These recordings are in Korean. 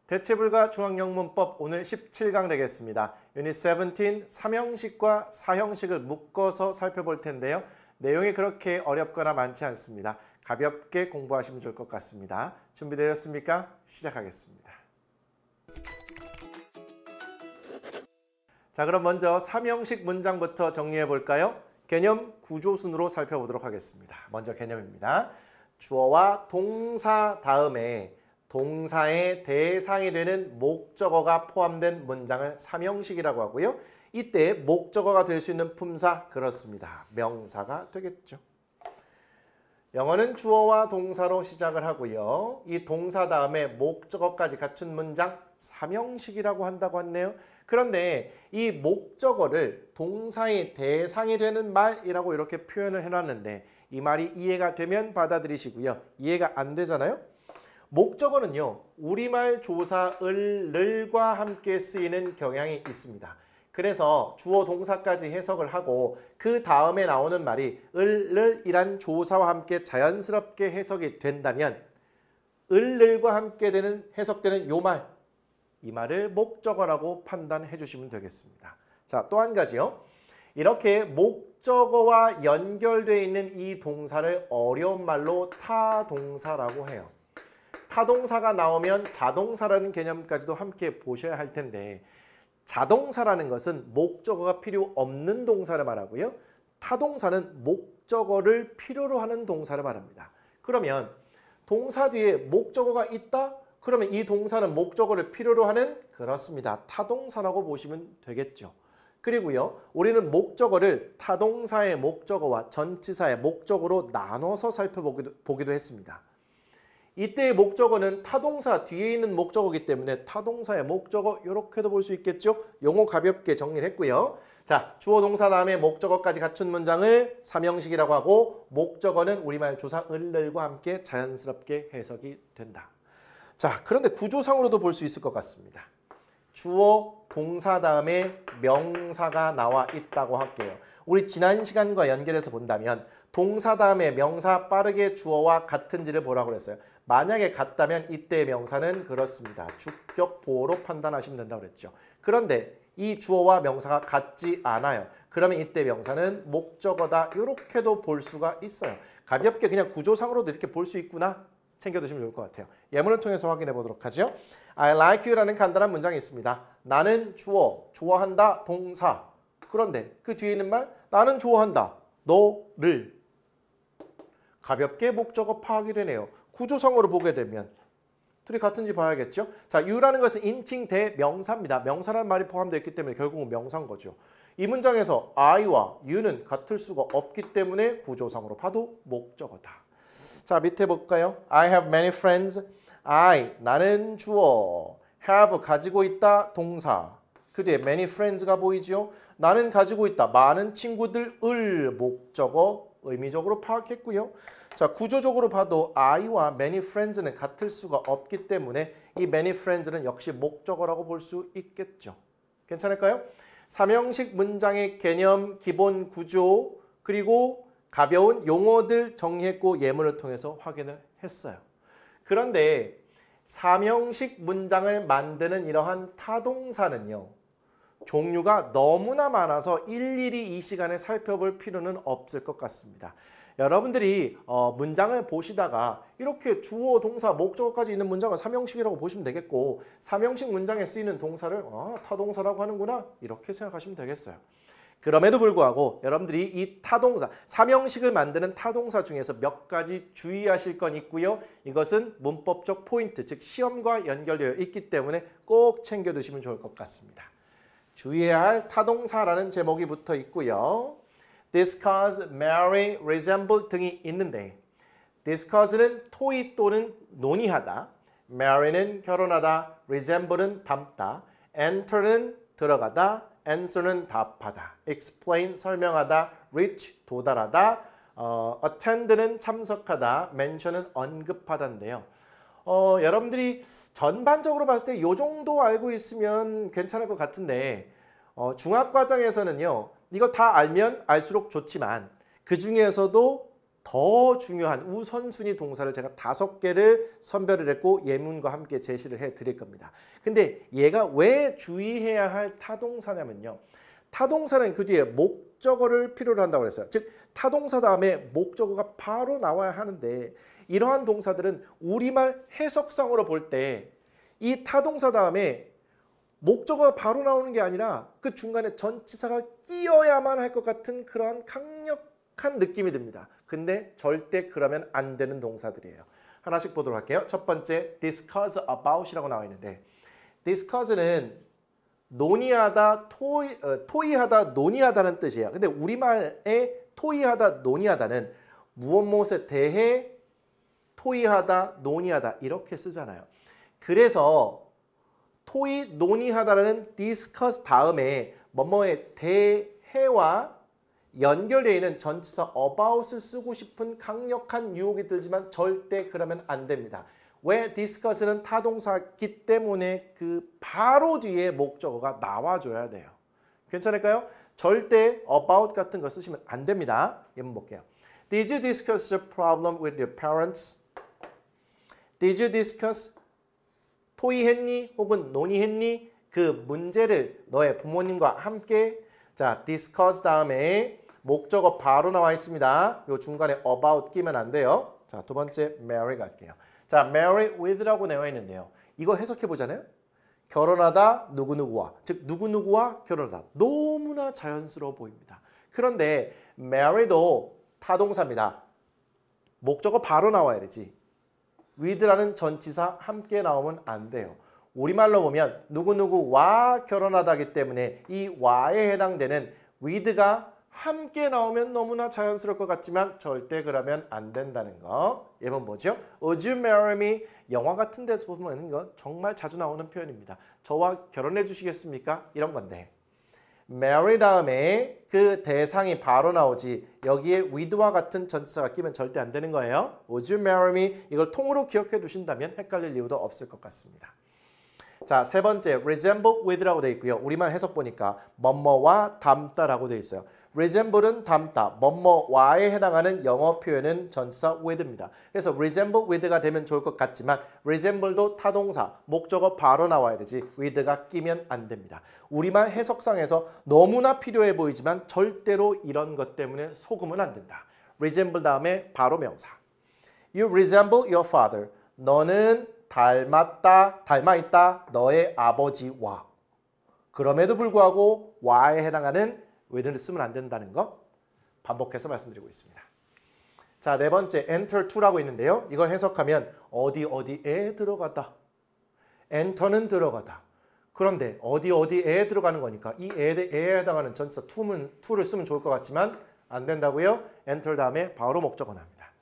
대체불가 중앙영문법 오늘 17강 되겠습니다. 유닛 17 3형식과 4형식을 묶어서 살펴볼 텐데요. 내용이 그렇게 어렵거나 많지 않습니다. 가볍게 공부하시면 좋을 것 같습니다. 준비되셨습니까? 시작하겠습니다. 자, 그럼 먼저 3형식 문장부터 정리해 볼까요? 개념 구조순으로 살펴보도록 하겠습니다. 먼저 개념입니다. 주어와 동사 다음에 동사의 대상이 되는 목적어가 포함된 문장을 3형식이라고 하고요. 이때 목적어가 될 수 있는 품사 그렇습니다. 명사가 되겠죠. 영어는 주어와 동사로 시작을 하고요. 이 동사 다음에 목적어까지 갖춘 문장 3형식이라고 한다고 했네요. 그런데 이 목적어를 동사의 대상이 되는 말이라고 이렇게 표현을 해놨는데 이 말이 이해가 되면 받아들이시고요. 이해가 안 되잖아요. 목적어는요. 우리말 조사 을과 함께 쓰이는 경향이 있습니다. 그래서 주어 동사까지 해석을 하고 그 다음에 나오는 말이 을이란 조사와 함께 자연스럽게 해석이 된다면 을과 함께 되는 해석되는 요 말, 이 말을 목적어라고 판단해 주시면 되겠습니다. 자, 또 한 가지요. 이렇게 목적어와 연결되어 있는 이 동사를 어려운 말로 타동사라고 해요. 타동사가 나오면 자동사라는 개념까지도 함께 보셔야 할 텐데 자동사라는 것은 목적어가 필요 없는 동사를 말하고요. 타동사는 목적어를 필요로 하는 동사를 말합니다. 그러면 동사 뒤에 목적어가 있다? 그러면 이 동사는 목적어를 필요로 하는 그렇습니다. 타동사라고 보시면 되겠죠. 그리고요. 우리는 목적어를 타동사의 목적어와 전치사의 목적어로 나눠서 살펴보기도 했습니다. 이때의 목적어는 타동사 뒤에 있는 목적어이기 때문에 타동사의 목적어 이렇게도 볼 수 있겠죠. 용어 가볍게 정리를 했고요. 자, 주어 동사 다음에 목적어까지 갖춘 문장을 3형식이라고 하고 목적어는 우리말 조사 을과 함께 자연스럽게 해석이 된다. 자, 그런데 구조상으로도 볼 수 있을 것 같습니다. 주어 동사 다음에 명사가 나와 있다고 할게요. 우리 지난 시간과 연결해서 본다면 동사 다음에 명사 빠르게 주어와 같은지를 보라고 그랬어요. 만약에 같다면 이때의 명사는 그렇습니다. 주격 보어로 판단하시면 된다고 그랬죠. 그런데 이 주어와 명사가 같지 않아요. 그러면 이때 명사는 목적어다. 이렇게도 볼 수가 있어요. 가볍게 그냥 구조상으로도 이렇게 볼 수 있구나. 챙겨두시면 좋을 것 같아요. 예문을 통해서 확인해 보도록 하죠. I like you라는 간단한 문장이 있습니다. 나는 주어, 좋아한다, 동사. 그런데 그 뒤에 있는 말 나는 좋아한다, 너를. 가볍게 목적어 파악이 되네요. 구조상으로 보게 되면 둘이 같은지 봐야겠죠. 자, you라는 것은 인칭 대명사입니다. 명사라는 말이 포함되어 있기 때문에 결국은 명사인 거죠. 이 문장에서 I와 you는 같을 수가 없기 때문에 구조상으로 봐도 목적어다. 자, 밑에 볼까요? I have many friends. I, 나는 주어. have, 가지고 있다, 동사. 그 뒤에 many friends가 보이죠? 나는 가지고 있다, 많은 친구들을 목적어 의미적으로 파악했고요. 자, 구조적으로 봐도 I와 many friends는 같을 수가 없기 때문에 이 many friends는 역시 목적어라고 볼 수 있겠죠. 괜찮을까요? 3형식 문장의 개념, 기본 구조, 그리고 가벼운 용어들 정리했고 예문을 통해서 확인을 했어요. 그런데 3형식 문장을 만드는 이러한 타동사는요. 종류가 너무나 많아서 일일이 이 시간에 살펴볼 필요는 없을 것 같습니다. 여러분들이 문장을 보시다가 이렇게 주어, 동사, 목적어까지 있는 문장을 3형식이라고 보시면 되겠고 3형식 문장에 쓰이는 동사를 타동사라고 하는구나 이렇게 생각하시면 되겠어요. 그럼에도 불구하고 여러분들이 이 타동사, 3형식을 만드는 타동사 중에서 몇 가지 주의하실 건 있고요. 이것은 문법적 포인트, 즉 시험과 연결되어 있기 때문에 꼭 챙겨두시면 좋을 것 같습니다. 주의해야 할 타동사라는 제목이 붙어 있고요. discuss, marry, resemble 등이 있는데 discuss는 토의 또는 논의하다, marry는 결혼하다, resemble는 닮다, enter는 들어가다, answer는 답하다, explain 설명하다, reach 도달하다, attend는 참석하다, mention은 언급하다인데요. 여러분들이 전반적으로 봤을 때 이 정도 알고 있으면 괜찮을 것 같은데 중학과정에서는요. 이거 다 알면 알수록 좋지만 그 중에서도 더 중요한 우선순위 동사를 제가 5개를 선별을 했고 예문과 함께 제시를 해드릴 겁니다. 근데 얘가 왜 주의해야 할 타동사냐면요. 타동사는 그 뒤에 목적어를 필요로 한다고 그랬어요. 즉 타동사 다음에 목적어가 바로 나와야 하는데 이러한 동사들은 우리말 해석상으로 볼 때 이 타동사 다음에 목적어가 바로 나오는 게 아니라 그 중간에 전치사가 끼어야만 할 것 같은 그러한 강력한 느낌이 듭니다. 근데 절대 그러면 안 되는 동사들이에요. 하나씩 보도록 할게요. 첫 번째 discuss about이라고 나와 있는데 discuss는 논의하다, 토의하다, 논의하다는 뜻이에요. 근데 우리말에 토의하다, 논의하다는 무엇에 대해 토의하다, 논의하다 이렇게 쓰잖아요. 그래서 토의, 논의하다라는 discuss 다음에 뭐뭐에 대해와 연결되어 있는 전치사 about을 쓰고 싶은 강력한 유혹이 들지만 절대 그러면 안 됩니다. 왜 discuss는 타동사기 때문에 그 바로 뒤에 목적어가 나와줘야 돼요. 괜찮을까요? 절대 about 같은 거 쓰시면 안 됩니다. 예문 볼게요. Did you discuss the problem with your parents? Did you discuss? 토의했니? 혹은 논의했니? 그 문제를 너의 부모님과 함께 자, discuss 다음에 목적어 바로 나와 있습니다. 요 중간에 about 끼면 안 돼요. 자, 두 번째 marry 갈게요. 자, marry with라고 나와 있는데요. 이거 해석해 보잖아요. 결혼하다 누구누구와, 즉 누구누구와 결혼하다. 너무나 자연스러워 보입니다. 그런데 marry도 타동사입니다. 목적어 바로 나와야 되지. with라는 전치사 함께 나오면 안 돼요. 우리말로 보면 누구누구와 결혼하다기 때문에 이 와에 해당되는 with가 함께 나오면 너무나 자연스러울 것 같지만 절대 그러면 안 된다는 거. 예문 뭐죠? Would you marry me? 영화 같은 데서 보면 이거 정말 자주 나오는 표현입니다. 저와 결혼해 주시겠습니까? 이런 건데 marry 다음에 그 대상이 바로 나오지 여기에 with와 같은 전치사가 끼면 절대 안 되는 거예요. Would you marry me? 이걸 통으로 기억해 두신다면 헷갈릴 이유도 없을 것 같습니다. 자, 세 번째 resemble with라고 되어 있고요. 우리말 해석 보니까 뭐뭐와 닮다라고 되어 있어요. resemble은 닮다, 뭐뭐와에 해당하는 영어 표현은 전치사 with입니다. 그래서 resemble with가 되면 좋을 것 같지만 resemble도 타동사, 목적어 바로 나와야 되지 with가 끼면 안 됩니다. 우리말 해석상에서 너무나 필요해 보이지만 절대로 이런 것 때문에 속으면 안 된다. resemble 다음에 바로 명사. You resemble your father. 너는 닮아있다 너의 아버지와. 그럼에도 불구하고 와에 해당하는 with를 쓰면 안 된다는 거 반복해서 말씀드리고 있습니다. 자, 네 번째 enter to라고 있는데요. 이걸 해석하면 어디에 들어가다. enter는 들어가다. 그런데 어디에 들어가는 거니까 이 에에 해당하는 전치사 to를 쓰면 좋을 것 같지만 안 된다고요. enter 다음에 바로 목적어 나옵니다.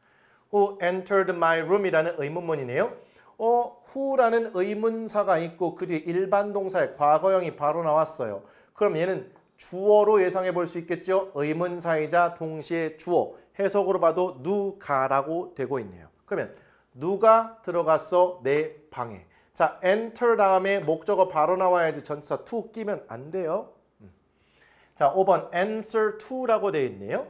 Who entered my room이라는 의문문이네요. who라는 의문사가 있고 그 뒤에 일반 동사의 과거형이 바로 나왔어요. 그럼 얘는 주어로 예상해 볼 수 있겠죠. 의문사이자 동시에 주어. 해석으로 봐도 누가라고 되고 있네요. 그러면 누가 들어갔어? 내 방에. 자, enter 다음에 목적어 바로 나와야지 전치사 to 끼면 안 돼요. 자, 5번 answer to라고 되어 있네요.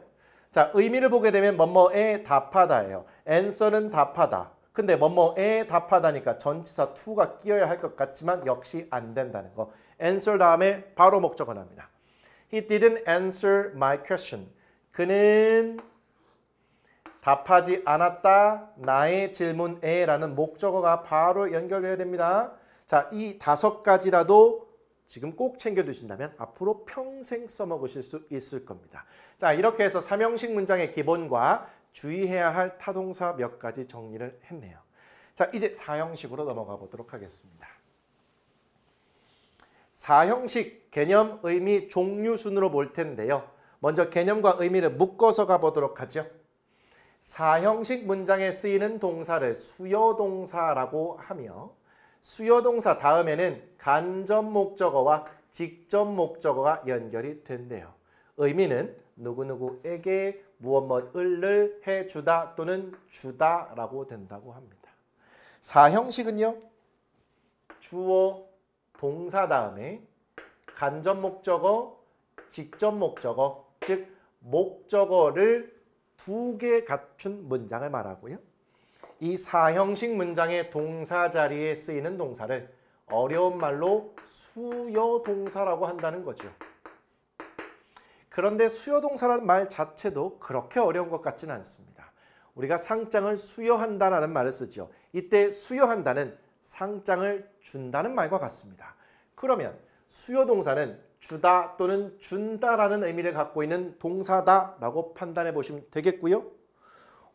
자, 의미를 보게 되면 뭐뭐에 답하다예요. answer는 답하다. 근데 뭐뭐에 답하다니까 전치사 to가 끼어야 할 것 같지만 역시 안 된다는 거. answer 다음에 바로 목적어 납니다. He didn't answer my question. 그는 답하지 않았다. 나의 질문에 라는 목적어가 바로 연결돼야 됩니다. 자, 이 5가지라도 지금 꼭 챙겨두신다면 앞으로 평생 써먹으실 수 있을 겁니다. 자, 이렇게 해서 3형식 문장의 기본과 주의해야 할 타동사 몇 가지 정리를 했네요. 자, 이제 4형식으로 넘어가 보도록 하겠습니다. 4형식 개념, 의미, 종류 순으로 볼 텐데요. 먼저 개념과 의미를 묶어서 가보도록 하죠. 4형식 문장에 쓰이는 동사를 수요동사라고 하며 수요동사 다음에는 간접 목적어와 직접 목적어가 연결이 된대요. 의미는 누구누구에게 무엇을 해주다 또는 주다라고 된다고 합니다. 4형식은요. 주어, 동사 다음에 간접 목적어, 직접 목적어, 즉 목적어를 두 개 갖춘 문장을 말하고요. 이 사형식 문장의 동사 자리에 쓰이는 동사를 어려운 말로 수여동사라고 한다는 거죠. 그런데 수여동사라는 말 자체도 그렇게 어려운 것 같지는 않습니다. 우리가 상장을 수여한다라는 말을 쓰죠. 이때 수여한다는 상장을 준다는 말과 같습니다. 그러면 수여동사는 주다 또는 준다라는 의미를 갖고 있는 동사다라고 판단해 보시면 되겠고요.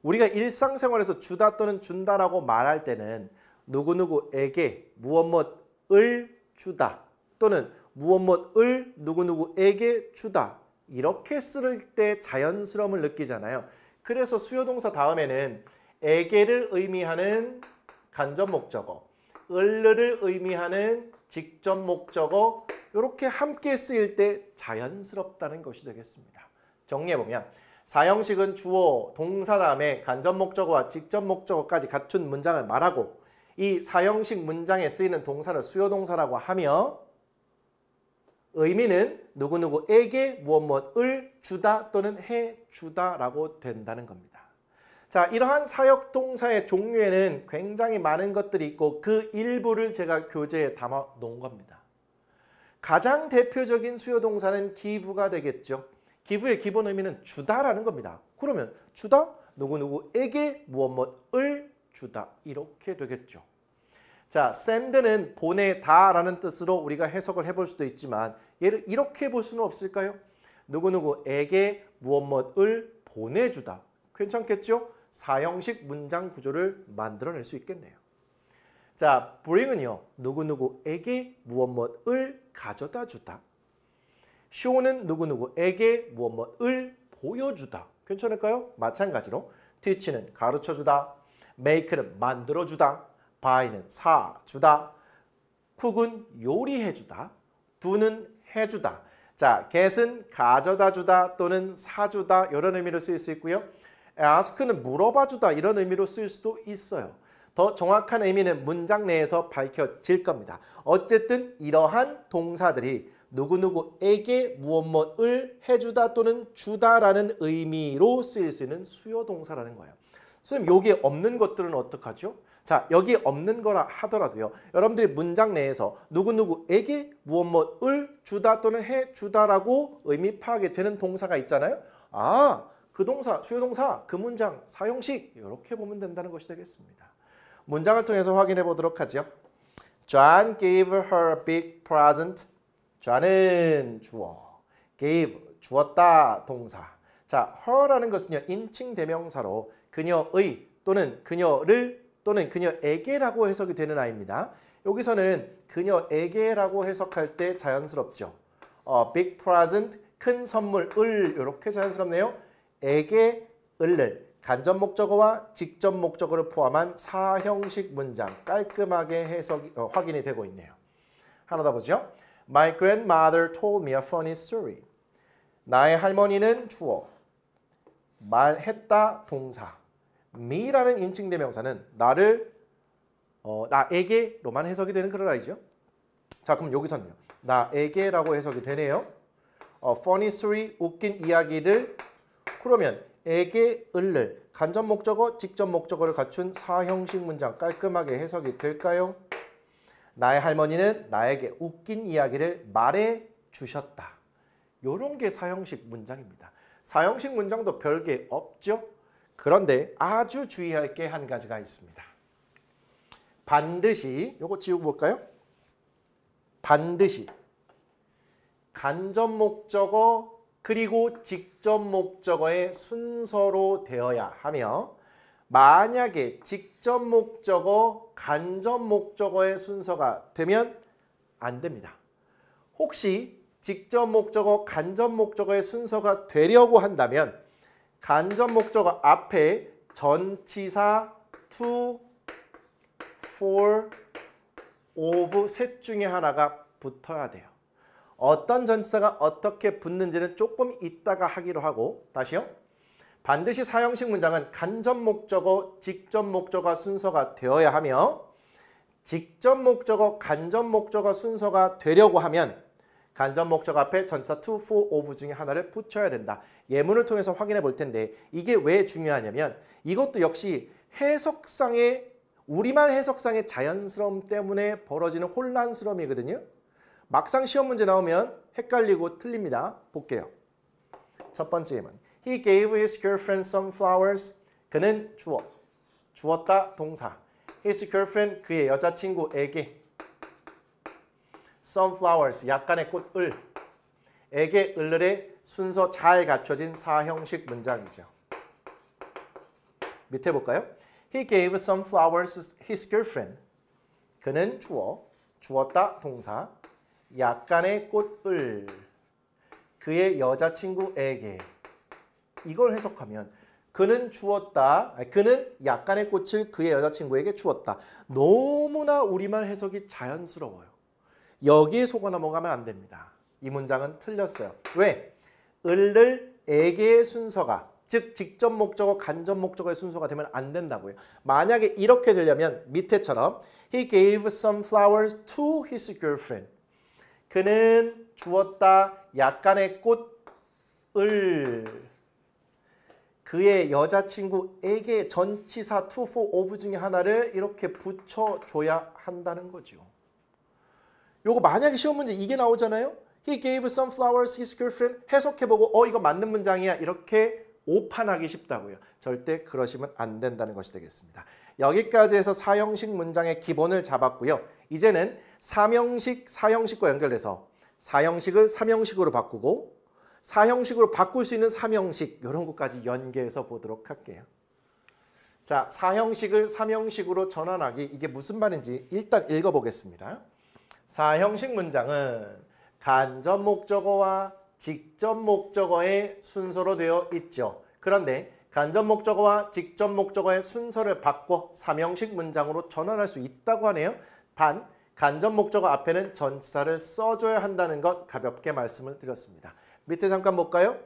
우리가 일상생활에서 주다 또는 준다라고 말할 때는 누구누구에게 무엇무엇을 주다 또는 무엇무엇을 누구누구에게 주다 이렇게 쓸 때 자연스러움을 느끼잖아요. 그래서 수요동사 다음에는 에게를 의미하는 간접 목적어, 을를 의미하는 직접 목적어 이렇게 함께 쓰일 때 자연스럽다는 것이 되겠습니다. 정리해보면 사형식은 주어, 동사 다음에 간접 목적어와 직접 목적어까지 갖춘 문장을 말하고 이 사형식 문장에 쓰이는 동사를 수요동사라고 하며 의미는 누구누구에게 무엇무엇을 주다 또는 해주다라고 된다는 겁니다. 자, 이러한 사역동사의 종류에는 굉장히 많은 것들이 있고 그 일부를 제가 교재에 담아 놓은 겁니다. 가장 대표적인 수요동사는 give가 되겠죠. give의 기본 의미는 주다라는 겁니다. 그러면 주다? 누구누구에게 무엇무엇을 주다 이렇게 되겠죠. 자, send는 보내다라는 뜻으로 우리가 해석을 해볼 수도 있지만 얘를 이렇게 볼 수는 없을까요? 누구누구에게 무엇무엇을 보내주다. 괜찮겠죠? 사형식 문장 구조를 만들어낼 수 있겠네요. 자, bring은요. 누구누구에게 무엇무엇을 가져다 주다. show는 누구누구에게 무엇무엇을 보여주다. 괜찮을까요? 마찬가지로 teach는 가르쳐주다. make는 만들어주다. buy는 사주다. cook은 요리해주다. do는 해주다. 자, get은 가져다주다 또는 사주다 이런 의미로 쓰일 수 있고요. ask는 물어봐주다 이런 의미로 쓰일 수도 있어요. 더 정확한 의미는 문장 내에서 밝혀질 겁니다. 어쨌든 이러한 동사들이 누구누구에게 무엇무엇을 해주다 또는 주다라는 의미로 쓰일 수 있는 수요동사라는 거예요. 선생님 여기에 없는 것들은 어떡하죠? 자, 여기 없는 거라 하더라도요. 여러분들이 문장 내에서 누구누구에게 무엇무엇을 주다 또는 해주다라고 의미 파악이 되는 동사가 있잖아요. 아, 그 동사, 수요동사, 그 문장, 사용식 이렇게 보면 된다는 것이 되겠습니다. 문장을 통해서 확인해 보도록 하죠. John gave her a big present. John은 주어, gave, 주었다 동사. 자, her라는 것은요. 인칭 대명사로 그녀의 또는 그녀를 또는 그녀에게라고 해석이 되는 아이입니다. 여기서는 그녀에게라고 해석할 때 자연스럽죠. big present, 큰 선물을 이렇게 자연스럽네요. 에게, 을을 간접 목적어와 직접 목적어를 포함한 사형식 문장 깔끔하게 해석이 확인이 되고 있네요. 하나 더 보죠. My grandmother told me a funny story. 나의 할머니는 주어, 말했다 동사. me라는 인칭 대명사는 나를 나에게로만 해석이 되는 그런 아이죠. 자, 그럼 여기서는요. 나에게라고 해석이 되네요. funny story, 웃긴 이야기를 그러면 에게, 을을 간접 목적어, 직접 목적어를 갖춘 사형식 문장 깔끔하게 해석이 될까요? 나의 할머니는 나에게 웃긴 이야기를 말해 주셨다. 이런 게 사형식 문장입니다. 사형식 문장도 별게 없죠. 그런데 아주 주의할 게 한 가지가 있습니다. 반드시 요거 지우고 볼까요? 반드시 간접 목적어 그리고 직접 목적어의 순서로 되어야 하며 만약에 직접 목적어, 간접 목적어의 순서가 되면 안 됩니다. 혹시 직접 목적어, 간접 목적어의 순서가 되려고 한다면 간접 목적어 앞에 전치사 to, for, of 셋 중에 하나가 붙어야 돼요. 어떤 전치사가 어떻게 붙는지는 조금 이따가 하기로 하고 다시요. 반드시 사형식 문장은 간접 목적어, 직접 목적어 순서가 되어야 하며 직접 목적어, 간접 목적어 순서가 되려고 하면 간접 목적 앞에 전치사 to, for, of 중에 하나를 붙여야 된다. 예문을 통해서 확인해 볼 텐데 이게 왜 중요하냐면 이것도 역시 해석상의 우리말 해석상의 자연스러움 때문에 벌어지는 혼란스러움이거든요. 막상 시험 문제 나오면 헷갈리고 틀립니다. 볼게요. 첫 번째 예문. He gave his girlfriend some flowers. 그는 주었다 동사. His girlfriend 그의 여자친구에게 some flowers 약간의 꽃을 에게 을을의 순서 잘 갖춰진 사형식 문장이죠. 밑에 볼까요? He gave some flowers to his girlfriend. 그는 주었다 동사 약간의 꽃을 그의 여자친구에게. 이걸 해석하면 그는 그는 약간의 꽃을 그의 여자친구에게 주었다. 너무나 우리말 해석이 자연스러워요. 여기에 속아 넘어가면 안 됩니다. 이 문장은 틀렸어요. 왜? 을을 에게의 순서가 즉 직접 목적어, 간접 목적어의 순서가 되면 안 된다고요. 만약에 이렇게 되려면 밑에처럼 He gave some flowers to his girlfriend. 그는 주었다 약간의 꽃을 그의 여자친구에게 전치사 to, for, of 중에 하나를 이렇게 붙여줘야 한다는 거죠. 요거 만약에 시험 문제 이게 나오잖아요. He gave some flowers to his girlfriend. 해석해보고 이거 맞는 문장이야. 이렇게 오판하기 쉽다고요. 절대 그러시면 안 된다는 것이 되겠습니다. 여기까지 해서 사형식 문장의 기본을 잡았고요. 이제는 사형식과 연결해서 사형식을 삼형식으로 바꾸고 사형식으로 바꿀 수 있는 삼형식 이런 것까지 연계해서 보도록 할게요. 자, 사형식을 삼형식으로 전환하기 이게 무슨 말인지 일단 읽어보겠습니다. 사형식 문장은 간접 목적어와 직접 목적어의 순서로 되어 있죠. 그런데 간접 목적어와 직접 목적어의 순서를 바꿔 삼형식 문장으로 전환할 수 있다고 하네요. 단 간접 목적어 앞에는 전치사를 써줘야 한다는 것 가볍게 말씀을 드렸습니다. 밑에 잠깐 볼까요?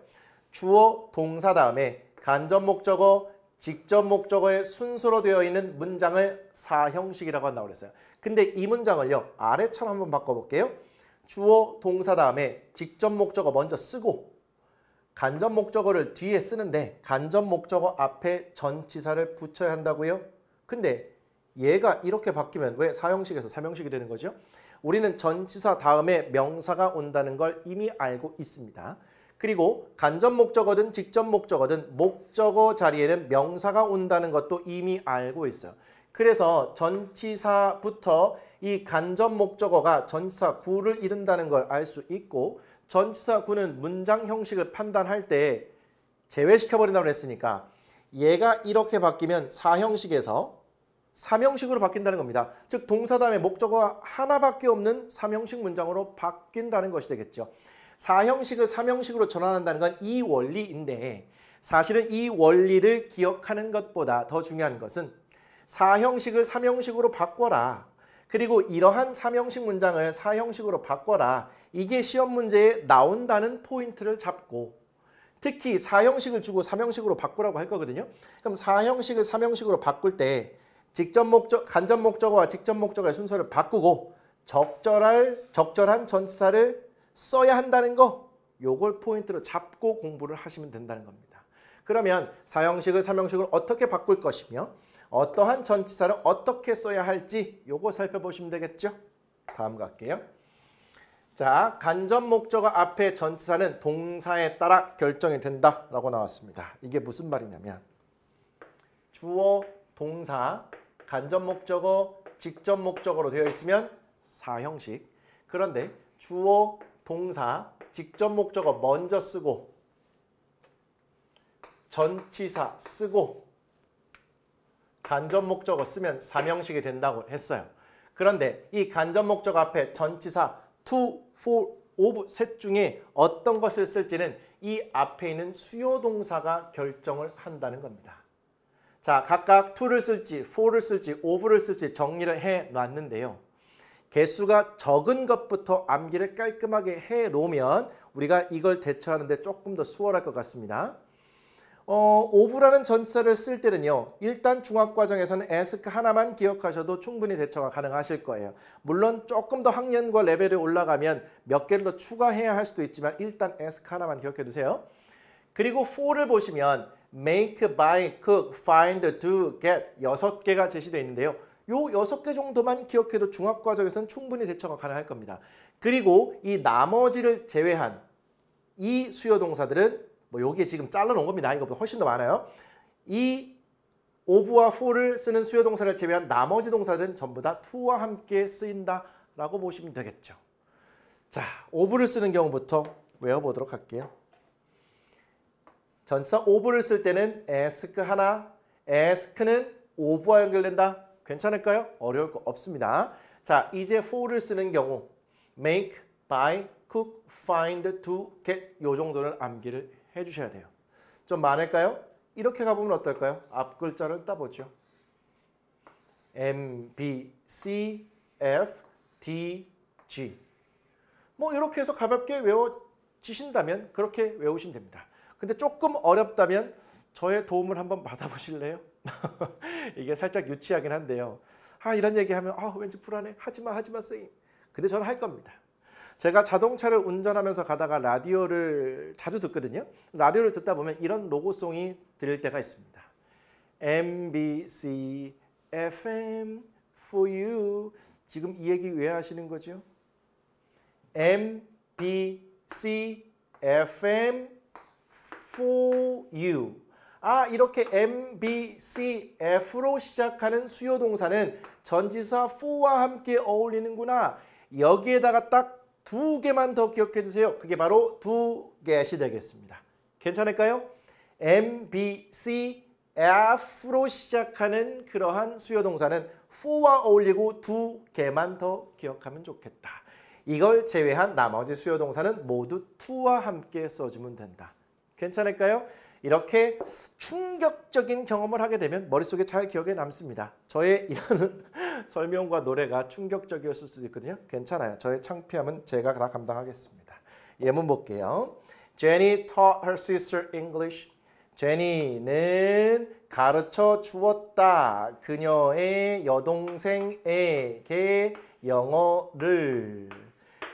주어, 동사 다음에 간접 목적어, 직접 목적어의 순서로 되어 있는 문장을 사형식이라고 한다고 그랬어요. 근데 이 문장을요. 아래처럼 한번 바꿔볼게요. 주어, 동사 다음에 직접 목적어 먼저 쓰고 간접 목적어를 뒤에 쓰는데 간접 목적어 앞에 전치사를 붙여야 한다고요? 근데 얘가 이렇게 바뀌면 왜 사형식에서 삼형식이 되는 거죠? 우리는 전치사 다음에 명사가 온다는 걸 이미 알고 있습니다. 그리고 간접 목적어든 직접 목적어든 목적어 자리에는 명사가 온다는 것도 이미 알고 있어요. 그래서 전치사부터 이 간접 목적어가 전치사 구를 이룬다는 걸 알 수 있고 전치사 구는 문장 형식을 판단할 때 제외시켜버린다고 했으니까 얘가 이렇게 바뀌면 사형식에서 삼형식으로 바뀐다는 겁니다. 즉 동사 다음에 목적어가 하나밖에 없는 삼형식 문장으로 바뀐다는 것이 되겠죠. 사형식을 삼형식으로 전환한다는 건 이 원리인데 사실은 이 원리를 기억하는 것보다 더 중요한 것은 사형식을 삼형식으로 바꿔라. 그리고 이러한 삼형식 문장을 사형식으로 바꿔라. 이게 시험 문제에 나온다는 포인트를 잡고 특히 사형식을 주고 삼형식으로 바꾸라고 할 거거든요. 그럼 사형식을 삼형식으로 바꿀 때 간접 목적어와 직접 목적어의 순서를 바꾸고 적절한 전치사를 써야 한다는 거 요걸 포인트로 잡고 공부를 하시면 된다는 겁니다. 그러면 사형식을 삼형식으로 어떻게 바꿀 것이며 어떠한 전치사를 어떻게 써야 할지 요거 살펴보시면 되겠죠. 다음 갈게요. 자, 간접 목적어 앞에 전치사는 동사에 따라 결정이 된다라고 나왔습니다. 이게 무슨 말이냐면 주어, 동사, 간접 목적어, 직접 목적어로 되어 있으면 사형식. 그런데 주어, 동사, 직접 목적어 먼저 쓰고 전치사 쓰고 간접 목적어 쓰면 삼형식이 된다고 했어요. 그런데 이 간접 목적어 앞에 전치사 to, for, of 셋 중에 어떤 것을 쓸지는 이 앞에 있는 수요 동사가 결정을 한다는 겁니다. 자, 각각 to를 쓸지, for를 쓸지, of를 쓸지 정리를 해놨는데요. 개수가 적은 것부터 암기를 깔끔하게 해놓으면 우리가 이걸 대처하는 데 조금 더 수월할 것 같습니다. of라는 전치사를 쓸 때는요. 일단 중학과정에서는 ask 하나만 기억하셔도 충분히 대처가 가능하실 거예요. 물론 조금 더 학년과 레벨이 올라가면 몇 개를 더 추가해야 할 수도 있지만 일단 ask 하나만 기억해 두세요. 그리고 for를 보시면 make, buy, cook, find, do, get 6개가 제시되어 있는데요. 요 6개 정도만 기억해도 중학과정에서는 충분히 대처가 가능할 겁니다. 그리고 이 나머지를 제외한 이 수요 동사들은 뭐 여기에 지금 잘라놓은 겁니다. 이거보다 훨씬 더 많아요. 이 of와 for를 쓰는 수요 동사를 제외한 나머지 동사들은 전부 다 to와 함께 쓰인다라고 보시면 되겠죠. 자, of를 쓰는 경우부터 외워보도록 할게요. 전치사 of를 쓸 때는 ask 하나, ask는 of와 연결된다. 괜찮을까요? 어려울 거 없습니다. 자, 이제 for를 쓰는 경우 make, buy, cook, find, do, get 요 정도는 암기를 해주셔야 돼요. 좀 많을까요? 이렇게 가보면 어떨까요? 앞 글자를 따보죠. M, B, C, F, D, G 뭐 이렇게 해서 가볍게 외워지신다면 그렇게 외우시면 됩니다. 근데 조금 어렵다면 저의 도움을 한번 받아보실래요? 이게 살짝 유치하긴 한데요. 이런 얘기하면 왠지 불안해. 하지마 쌤. 근데 저는 할 겁니다. 제가 자동차를 운전하면서 가다가 라디오를 자주 듣거든요. 라디오를 듣다 보면 이런 로고송이 들릴 때가 있습니다. MBC FM for you. 지금 이 얘기 왜 하시는 거죠? MBC FM for you. 이렇게 MBC F로 시작하는 수요 동사는 전치사 for와 함께 어울리는구나. 여기에다가 딱 2개만 더 기억해 두세요. 그게 바로 do get이 되겠습니다. 괜찮을까요? MBC F로 시작하는 그러한 수요 동사는 for와 어울리고 2개만 더 기억하면 좋겠다. 이걸 제외한 나머지 수요 동사는 모두 to와 함께 써주면 된다. 괜찮을까요? 이렇게 충격적인 경험을 하게 되면 머릿속에 잘 기억에 남습니다. 저의 이런 설명과 노래가 충격적이었을 수도 있거든요. 괜찮아요. 저의 창피함은 제가 다 감당하겠습니다. 예문 볼게요. Jenny taught her sister English. 제니는 가르쳐 주었다. 그녀의 여동생에게 영어를.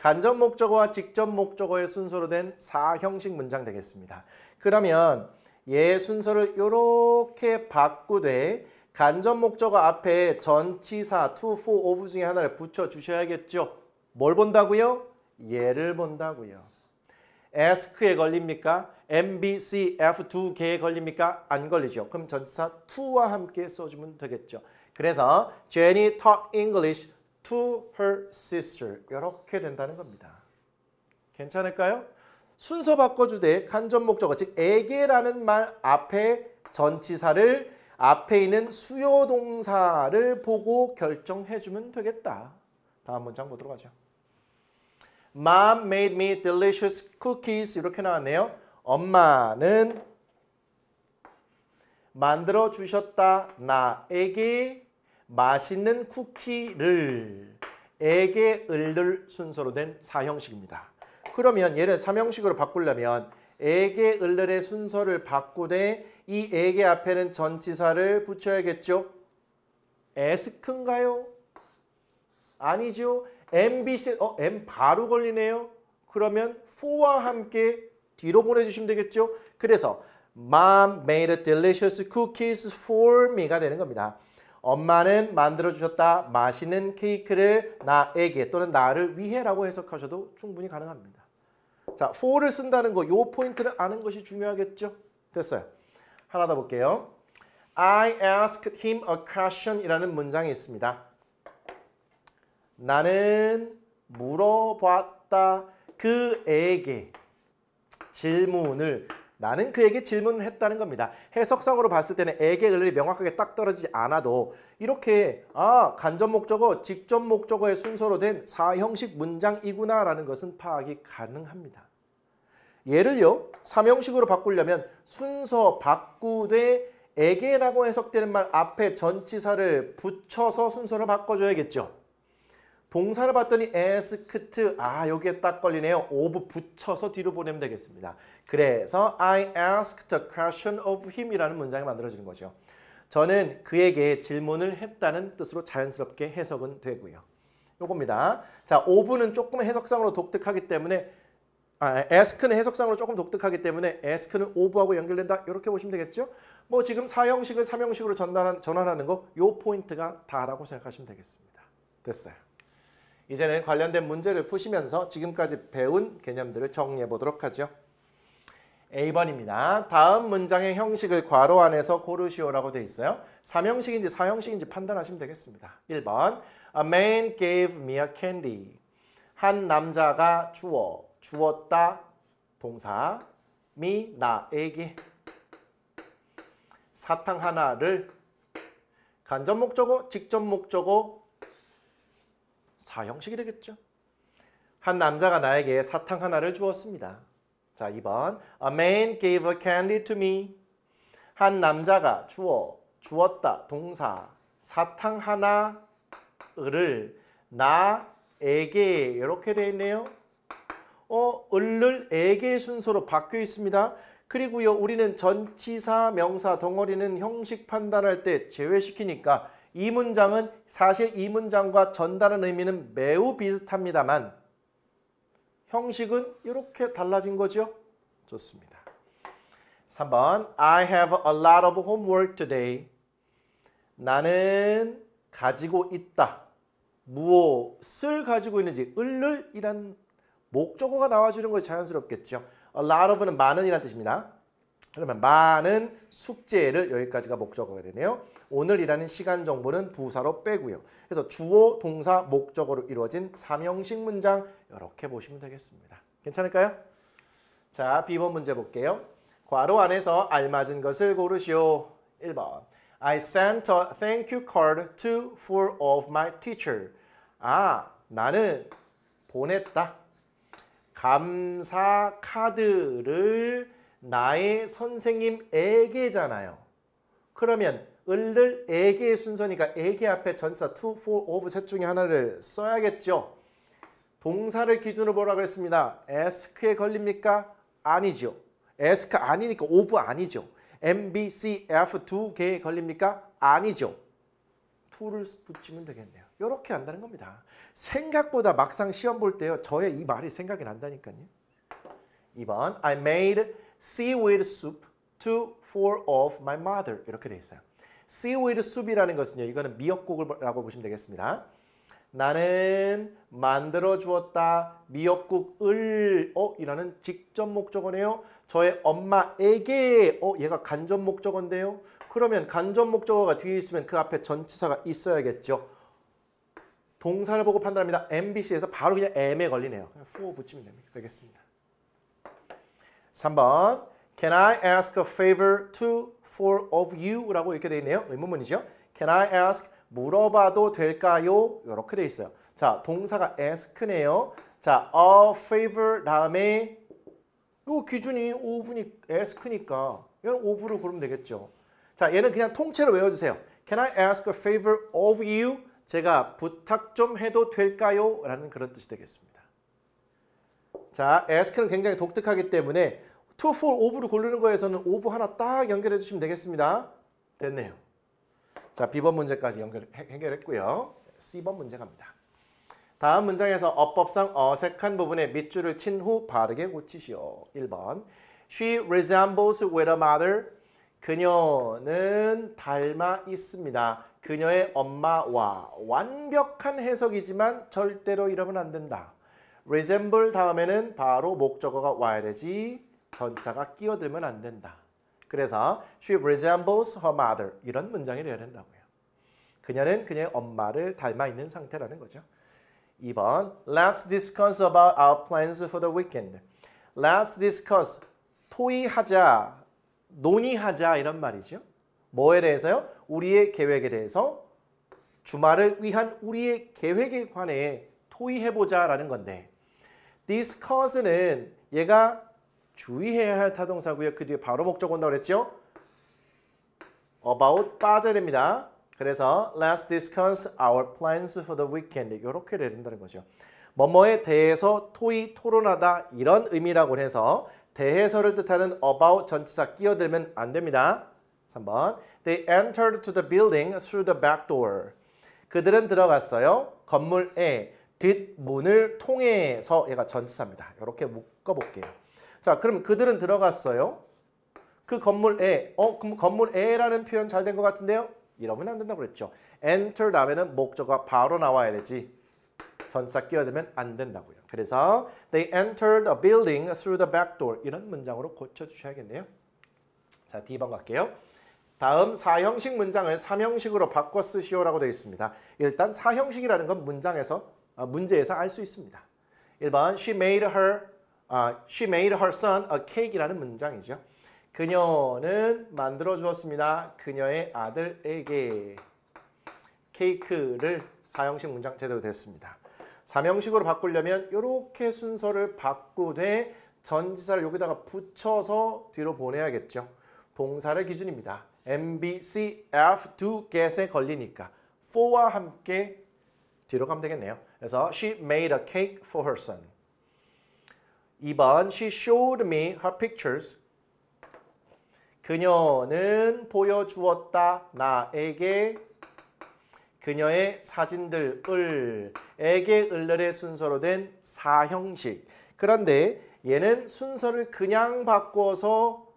간접 목적어와 직접 목적어의 순서로 된 4형식 문장 되겠습니다. 그러면 얘 순서를 이렇게 바꾸되 간접 목적어 앞에 전치사 to, for, of 중에 하나를 붙여주셔야겠죠. 뭘 본다고요? 얘를 본다고요. ask에 걸립니까? MBC, F 2개에 걸립니까? 안 걸리죠. 그럼 전치사 to와 함께 써주면 되겠죠. 그래서 Jenny taught English to her sister. 이렇게 된다는 겁니다. 괜찮을까요? 순서 바꿔주되 간접 목적어, 즉 에게라는 말 앞에 전치사를 앞에 있는 수요 동사를 보고 결정해주면 되겠다. 다음 문장 보도록 하죠. Mom made me delicious cookies. 이렇게 나왔네요. 엄마는 만들어 주셨다. 나에게 맛있는 쿠키를. 에게 을을 순서로 된 4형식입니다. 그러면 얘를 3형식으로 바꾸려면 에게 을의 순서를 바꾸되 이 에게 앞에는 전치사를 붙여야겠죠. ask인가요? 아니죠. MBC, M 바로 걸리네요. 그러면 for와 함께 뒤로 보내주시면 되겠죠. 그래서 Mom made delicious cookies for me가 되는 겁니다. 엄마는 만들어주셨다. 맛있는 케이크를 나에게 또는 나를 위해라고 해석하셔도 충분히 가능합니다. 자, for를 쓴다는 거, 요 포인트를 아는 것이 중요하겠죠. 됐어요. 하나 더 볼게요. I asked him a question 이라는 문장이 있습니다. 나는 물어봤다. 그에게 질문을. 나는 그에게 질문을 했다는 겁니다. 해석상으로 봤을 때는 에게 을이 명확하게 딱 떨어지지 않아도 이렇게 간접 목적어, 직접 목적어의 순서로 된 4형식 문장이구나라는 것은 파악이 가능합니다. 예를요. 3형식으로 바꾸려면 순서 바꾸되 에게라고 해석되는 말 앞에 전치사를 붙여서 순서를 바꿔줘야겠죠. 동사를 봤더니 asked. 여기에 딱 걸리네요. of 붙여서 뒤로 보내면 되겠습니다. 그래서 I asked a question of him 이라는 문장이 만들어지는 거죠. 저는 그에게 질문을 했다는 뜻으로 자연스럽게 해석은 되고요. 요겁니다. 자, of는 조금 해석상으로 독특하기 때문에 ask는 해석상으로 조금 독특하기 때문에 ask는 of하고 연결된다. 이렇게 보시면 되겠죠. 뭐 지금 4형식을 3형식으로 전환하는 거 요 포인트가 다라고 생각하시면 되겠습니다. 됐어요. 이제는 관련된 문제를 푸시면서 지금까지 배운 개념들을 정리해 보도록 하죠. A번입니다. 다음 문장의 형식을 괄호 안에서 고르시오라고 되어 있어요. 3형식인지 4형식인지 판단하시면 되겠습니다. 1번 A man gave me a candy. 한 남자가 주었다. 동사 me 나에게 사탕 하나를 간접 목적어, 직접 목적어 4형식이 되겠죠. 한 남자가 나에게 사탕 하나를 주었습니다. 자, 2번 A man gave a candy to me. 한 남자가 주었다. 동사 사탕 하나를 나에게 이렇게 되어 있네요. 을을 에게 순서로 바뀌어 있습니다. 그리고요, 우리는 전치사, 명사, 덩어리는 형식 판단할 때 제외시키니까 이 문장은 사실 이 문장과 전달하는 의미는 매우 비슷합니다만 형식은 이렇게 달라진 거죠. 좋습니다. 3번 I have a lot of homework today. 나는 가지고 있다. 무엇을 가지고 있는지 을이란 목적어가 나와주는 것이 자연스럽겠죠. A lot of는 많은이란 뜻입니다. 그러면 많은 숙제를 여기까지가 목적어가 되네요. 오늘이라는 시간 정보는 부사로 빼고요. 그래서 주어, 동사, 목적어로 이루어진 3형식 문장 이렇게 보시면 되겠습니다. 괜찮을까요? 자, B번 문제 볼게요. 괄호 안에서 알맞은 것을 고르시오. 1번 I sent a thank you card to 4 of my teacher. 나는 보냈다. 감사 카드를 나의 선생님에게잖아요. 그러면 을을 에게의 순서니까 에게 앞에 전사 to, for, of 셋 중에 하나를 써야겠죠. 동사를 기준으로 보라 그랬습니다. ask에 걸립니까? 아니죠. ask 아니니까 of 아니죠. M, B, C, F 두 개에 걸립니까? 아니죠. to를 붙이면 되겠네요. 이렇게 한다는 겁니다. 생각보다 막상 시험 볼 때요. 저의 이 말이 생각이 난다니까요. 2번 I made seaweed soup to 4 of my mother. 이렇게 돼 있어요. seaweed soup이라는 것은요. 이거는 미역국이라고 보시면 되겠습니다. 나는 만들어 주었다. 미역국을 이라는 직접 목적어네요. 저의 엄마에게 얘가 간접 목적어인데요. 그러면 간접 목적어가 뒤에 있으면 그 앞에 전치사가 있어야겠죠. 동사를 보고 판단합니다. MBC에서 바로 그냥 M에 걸리네요. for 붙이면 되겠습니다. 3번 Can I ask a favor to 4 of you? 라고 이렇게 되어 있네요. 의문문이죠. Can I ask? 물어봐도 될까요? 이렇게 되어 있어요. 자, 동사가 ask네요. 자, a favor 다음에 요 기준이 of니 ask니까 얘는 of로 고르면 되겠죠. 자, 얘는 그냥 통째로 외워주세요. Can I ask a favor of you? 제가 부탁 좀 해도 될까요? 라는 그런 뜻이 되겠습니다. 자, ask는 굉장히 독특하기 때문에 to, for, of를 고르는 거에서는 of 하나 딱 연결해 주시면 되겠습니다. 됐네요. 자, B번 문제까지 해결했고요. C번 문제 갑니다. 다음 문장에서 어법상 어색한 부분에 밑줄을 친 후 바르게 고치시오. 1번 She resembles with her mother. 그녀는 닮아 있습니다. 그녀의 엄마와 완벽한 해석이지만 절대로 이러면 안 된다. resemble 다음에는 바로 목적어가 와야 되지 전치사가 끼어들면 안 된다. 그래서 she resembles her mother 이런 문장이 되어야 된다고요. 그녀는 그녀의 엄마를 닮아 있는 상태라는 거죠. 2번 Let's discuss about our plans for the weekend. Let's discuss 토의하자, 논의하자 이런 말이죠. 뭐에 대해서요? 우리의 계획에 대해서 주말을 위한 우리의 계획에 관해 토의해보자라는 건데 discuss는 얘가 주의해야 할 타동사고요. 그 뒤에 바로 목적 온다고 그랬죠? about 빠져야 됩니다. 그래서 let's discuss our plans for the weekend. 이렇게 내린다는 거죠. 뭐뭐에 대해서 토의 토론하다 이런 의미라고 해서 대해서를 뜻하는 about 전치사 끼어들면 안 됩니다. 3번. They entered to the building through the back door. 그들은 들어갔어요. 건물에 뒷문을 통해서 얘가 전치사입니다. 이렇게 묶어볼게요. 자, 그럼 그들은 들어갔어요. 그 건물에 그럼 건물에라는 표현 잘 된 것 같은데요? 이러면 안 된다고 그랬죠. enter 다음에는 목적어가 바로 나와야 되지. 전치사 끼어들면 안 된다고요. 그래서 they entered a building through the back door. 이런 문장으로 고쳐주셔야겠네요. 자, D번 갈게요. 다음 4형식 문장을 3형식으로 바꿔 쓰시오라고 되어 있습니다. 일단 4형식이라는 건 문제에서 알 수 있습니다. 1번 She made her son a cake이라는 문장이죠. 그녀는 만들어 주었습니다. 그녀의 아들에게 케이크를 4형식 문장 제대로 됐습니다. 3형식으로 바꾸려면 이렇게 순서를 바꾸되 전치사를 여기다가 붙여서 뒤로 보내야겠죠. 동사를 기준입니다. M, B, C, F 두 get에 걸리니까 for와 함께 뒤로 가면 되겠네요. 그래서 she made a cake for her son. 2번 she showed me her pictures. 그녀는 보여주었다 나에게 그녀의 사진들을 에게 을ler의 순서로 된 4형식. 그런데 얘는 순서를 그냥 바꿔서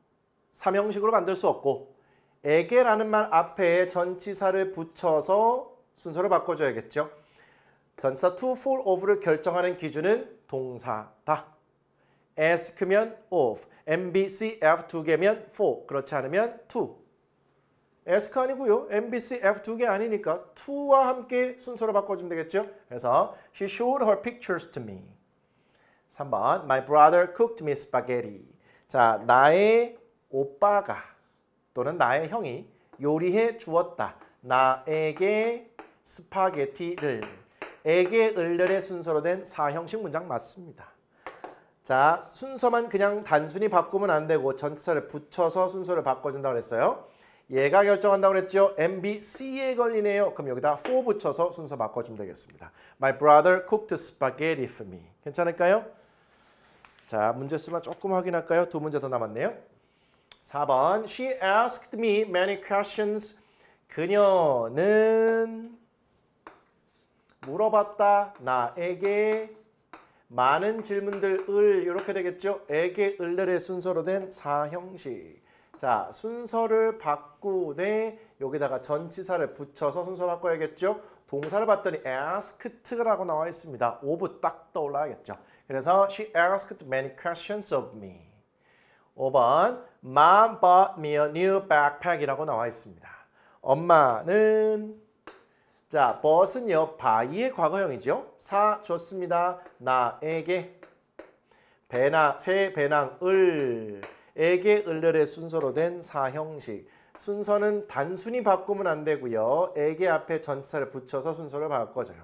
3형식으로 만들 수 없고 에게라는 말 앞에 전치사를 붙여서 순서를 바꿔줘야겠죠. 전치사 to, for, of를 결정하는 기준은 동사다. ask면 of, M, B, C, F 두 개면 for, 그렇지 않으면 to. ask 아니고요. M, B, C, F 두 개 아니니까 to와 함께 순서를 바꿔주면 되겠죠. 그래서 she showed her pictures to me. 3번 My brother cooked me spaghetti. 자, 나의 오빠가 또는 나의 형이 요리해 주었다. 나에게 스파게티를. 에게 을ler의 순서로 된 4형식 문장 맞습니다. 자, 순서만 그냥 단순히 바꾸면 안 되고 전치사를 붙여서 순서를 바꿔준다고 그랬어요. 얘가 결정한다고 그랬죠. M, B, C에 걸리네요. 그럼 여기다 for 붙여서 순서 바꿔주면 되겠습니다. My brother cooked spaghetti for me. 괜찮을까요? 자, 문제 수만 조금 확인할까요? 두 문제 더 남았네요. 4번 She asked me many questions. 그녀는 물어봤다. 나에게 많은 질문들을 이렇게 되겠죠. 에게 을ler의 순서로 된 4형식. 자, 순서를 바꾸되 여기다가 전치사를 붙여서 순서 바꿔야겠죠. 동사를 봤더니 asked라고 나와 있습니다. of 딱 떠올라야겠죠. 그래서 she asked many questions of me. 5번 Mom bought me a new backpack이라고 나와 있습니다. 엄마는 자, bought은요. buy의 과거형이죠. 사줬습니다. 나에게 배나 새 배낭을 에게 을ler의 순서로 된 4형식. 순서는 단순히 바꾸면 안 되고요. 에게 앞에 전치사를 붙여서 순서를 바꿔줘요.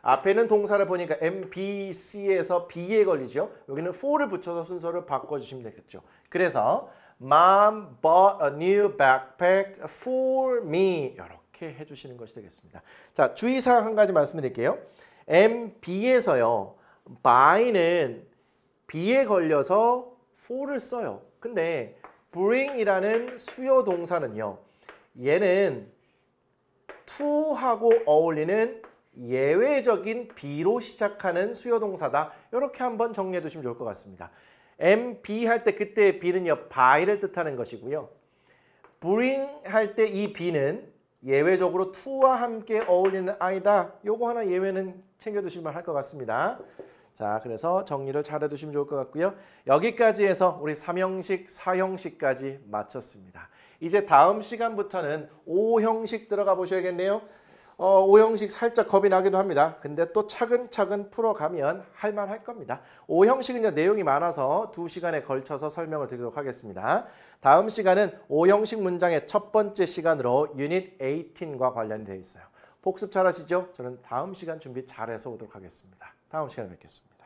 앞에는 동사를 보니까 M, B, C에서 B에 걸리죠. 여기는 for를 붙여서 순서를 바꿔주시면 되겠죠. 그래서 Mom bought a new backpack for me. 이렇게 해주시는 것이 되겠습니다. 자, 주의사항 한 가지 말씀드릴게요. M, B에서요. buy는 B에 걸려서 for를 써요. 근데 bring이라는 수요 동사는요. 얘는 to하고 어울리는 예외적인 B로 시작하는 수요 동사다. 이렇게 한번 정리해 두시면 좋을 것 같습니다. M, B 할 때 그때 B는요. buy를 뜻하는 것이고요. bring 할 때 이 B는 예외적으로 to와 함께 어울리는 아이다. 요거 하나 예외는 챙겨두실만 할 것 같습니다. 자, 그래서 정리를 잘 해두시면 좋을 것 같고요. 여기까지 해서 우리 3형식, 4형식까지 마쳤습니다. 이제 다음 시간부터는 5형식 들어가 보셔야겠네요. 5형식 살짝 겁이 나기도 합니다. 근데 또 차근차근 풀어가면 할만할 겁니다. 5형식은요. 내용이 많아서 2시간에 걸쳐서 설명을 드리도록 하겠습니다. 다음 시간은 5형식 문장의 첫 번째 시간으로 유닛 18과 관련이 되어 있어요. 복습 잘 하시죠? 저는 다음 시간 준비 잘해서 오도록 하겠습니다. 다음 시간에 뵙겠습니다.